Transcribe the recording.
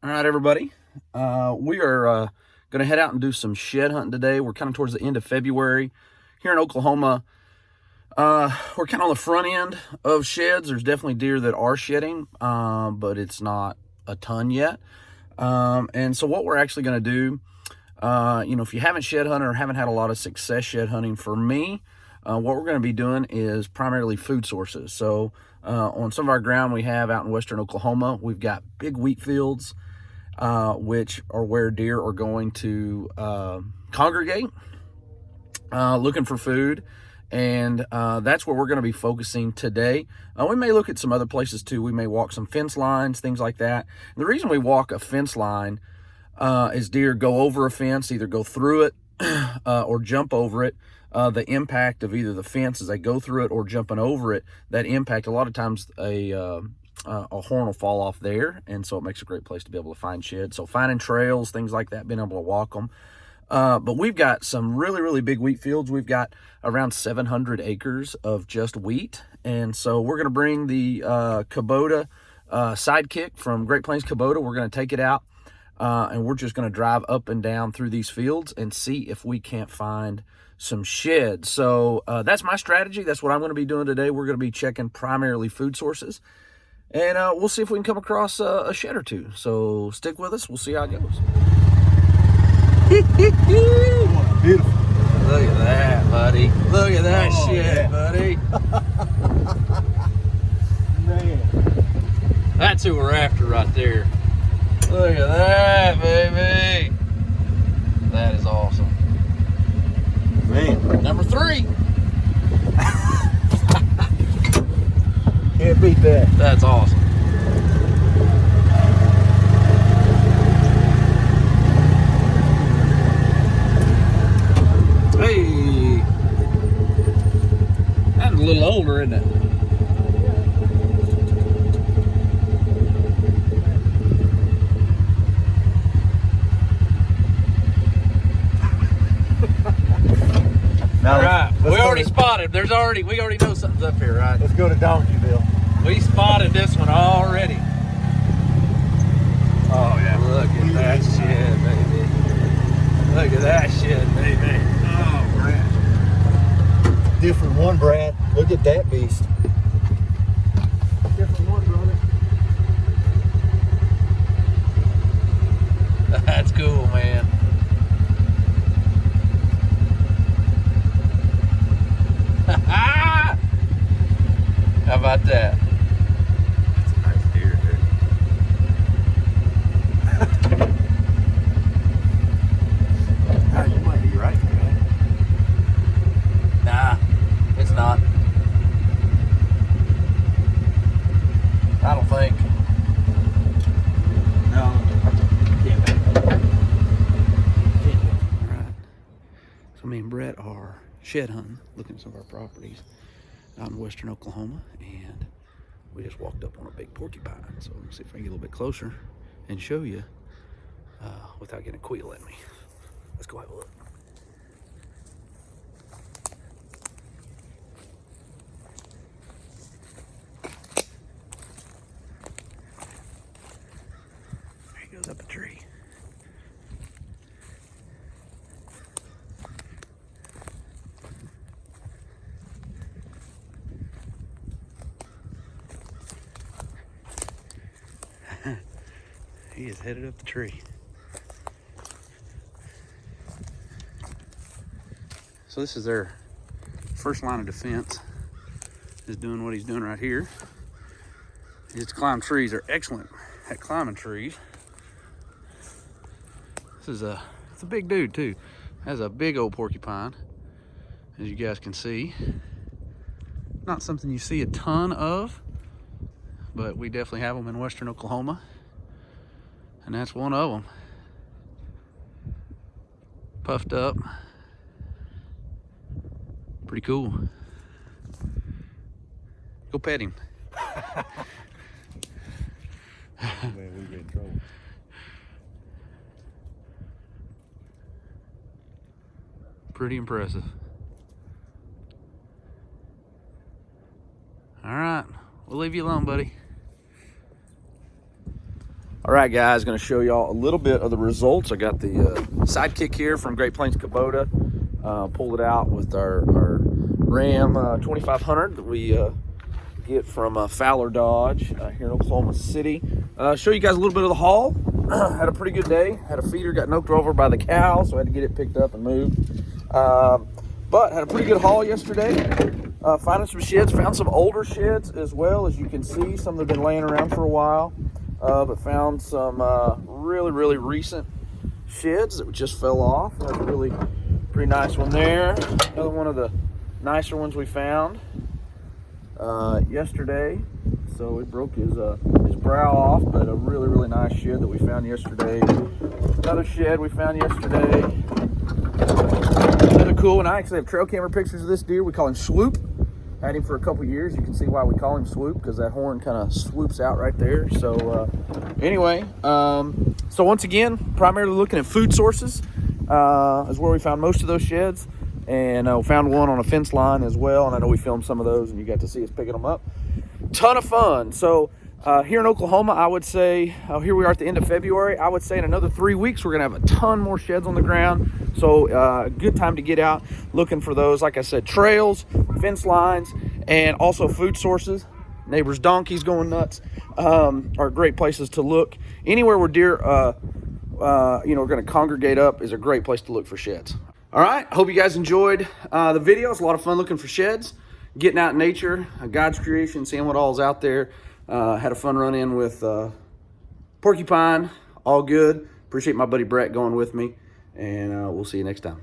All right, everybody. We are going to head out and do some shed hunting today. We're kind of towards the end of February. Here in Oklahoma, we're kind of on the front end of sheds. There's definitely deer that are shedding, but it's not a ton yet. And so what we're actually going to do, if you haven't shed hunted or haven't had a lot of success shed hunting, for me, what we're going to be doing is primarily food sources. So on some of our ground we have out in western Oklahoma, we've got big wheat fields, which are where deer are going to congregate looking for food. And that's where we're going to be focusing today. We may look at some other places too. We may walk some fence lines, things like that. And the reason we walk a fence line is deer go over a fence, either go through it or jump over it. The impact of either the fence as they go through it or jumping over it, that impact, a lot of times a horn will fall off there, and so it makes a great place to be able to find sheds. So finding trails, things like that, being able to walk them. But we've got some really, really big wheat fields. We've got around 700 acres of just wheat, and so we're going to bring the Kubota Sidekick from Great Plains Kubota. We're going to take it out, and we're just going to drive up and down through these fields and see if we can't find some sheds. So that's my strategy. That's what I'm going to be doing today. We're going to be checking primarily food sources, and we'll see if we can come across a shed or two. So stick with us. We'll see how it goes. Beautiful. Look at that, buddy. Look at that shit, buddy. Man. That's who we're after right there. Look at that, baby. That is awesome. Man. Number 3. Can't beat that. That's awesome. Hey. That's a little older, isn't it? Now all right, we already spotted. We already know something's up here, right? Let's go to Donkeyville. We spotted this one already. Oh yeah. Look at that shit, baby. Look at that shit, baby. Oh, Brad. Different one, Brad. Look at that beast. Different one, brother. That's cool, man. How about that? That's a nice deer, dude. You might be right, man. Nah, it's not. I don't think. No. Can't be. All right. So me and Brett are shed hunting, looking at some of our properties out in western Oklahoma, and we just walked up on a big porcupine. So let's see if I can get a little bit closer and show you without getting a quail at me. Let's go have a look. There he goes up a tree. He is headed up the tree. So this is their first line of defense, is doing what he's doing right here. Is to climb trees. They're excellent at climbing trees. It's a big dude too. Has a big old porcupine, as you guys can see. Not something you see a ton of, but we definitely have them in western Oklahoma. And that's one of them. Puffed up. Pretty cool. Go pet him. Man, we've been in trouble. Pretty impressive. All right, we'll leave you alone, buddy. All right, guys, going to show y'all a little bit of the results. I got the Sidekick here from Great Plains Kubota. Pulled it out with our Ram 2500 that we get from Fowler Dodge here in Oklahoma City. Show you guys a little bit of the haul. Had a pretty good day. Had a feeder, got knocked over by the cow, so I had to get it picked up and moved. But had a pretty good haul yesterday. Finding some sheds, found some older sheds as well. As you can see, some that have been laying around for a while. But found some really recent sheds that just fell off. There's a really pretty nice one there. Another one of the nicer ones we found yesterday. So it broke his brow off, but a really nice shed that we found yesterday. Another shed we found yesterday. Another cool one. I actually have trail camera pictures of this deer. We call him Swoop. Had him for a couple years. You can see why we call him Swoop, because that horn kind of swoops out right there. So anyway, so once again, primarily looking at food sources is where we found most of those sheds. And we found one on a fence line as well. And I know we filmed some of those and you got to see us picking them up. Ton of fun. So here in Oklahoma, I would say, here we are at the end of February. I would say in another 3 weeks, we're going to have a ton more sheds on the ground. So good time to get out looking for those. Like I said, trails, fence lines, and also food sources. Neighbors' donkeys going nuts are great places to look. Anywhere where deer, are going to congregate up is a great place to look for sheds. All right, hope you guys enjoyed the video. It's a lot of fun looking for sheds, getting out in nature, God's creation, seeing what all's out there. Had a fun run in with porcupine, all good. Appreciate my buddy Brett going with me, and we'll see you next time.